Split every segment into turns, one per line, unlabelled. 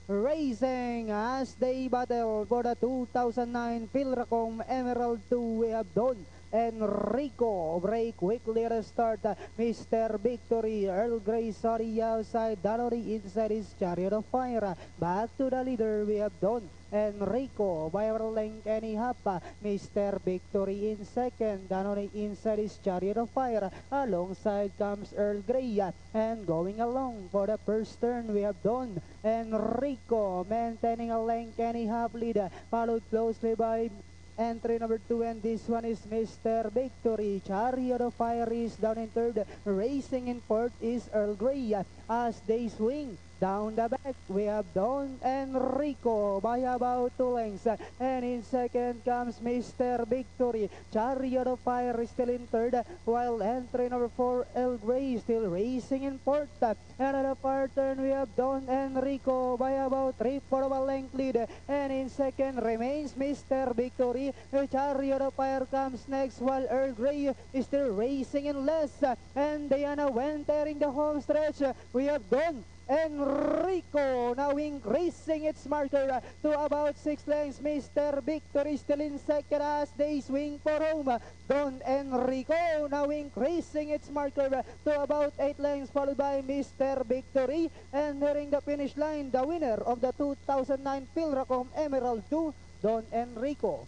Racing as they battle for the 2009 Philracom Emerald 2. We have Don Enrico break quickly at the start. Mr. Victory, Earl Grey sorry outside. Danori inside his Chariot of Fire. Back to the leader. We have Don Enrico by our length and a half. Mr. Victory in second. Danori inside his Chariot of Fire. Alongside comes Earl Grey. And going along for the first turn, we have Don Enrico maintaining a length and a half lead. Followed closely by entry number 2, and this one is Mr. Victory. Chariot of Fire is down in third. Racing in fourth is Earl Grey. As they swing down the back, we have Don Enrico by about 2 lengths. And in second comes Mr. Victory. Chariot of Fire is still in third, while entry number 4, Earl Grey, still racing in fourth. And at the far turn, we have Don Enrico by about 3/4 of a length lead. And in second remains Mr. Victory. Chariot of Fire comes next, while Earl Grey is still racing in less. And Diana entering the home stretch. We have Don Enrico now increasing its marker to about 6 lengths. Mr. Victory still in second as they swing for home. Don Enrico now increasing its marker to about 8 lengths, followed by Mr. Victory. And nearing the finish line, the winner of the 2009 Philracom Emerald 2, Don Enrico.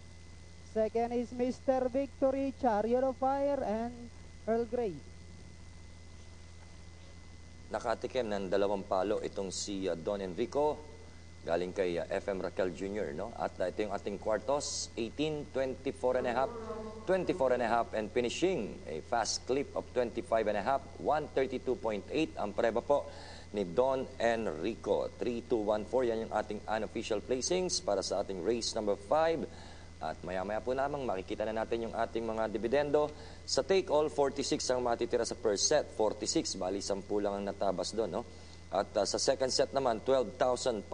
Second is Mr. Victory, Chariot of Fire, and Earl Grey.
Nakatikim ng 2 palo itong si Don Enrico, galing kay FM Raquel Jr. No? At ito yung ating kwartos, 18, 24.5, 24.5, and finishing a fast clip of 25.5, 132.8 ang preba po ni Don Enrico. 3-2-1-4, yan yung ating unofficial placings para sa ating race number 5. At maya-maya po lamang makikita na natin yung ating mga dividendo. Sa take all, 46 ang matitira sa first set. 46, bali 10 lang ang natabas doon. No? At sa second set naman, 12,560.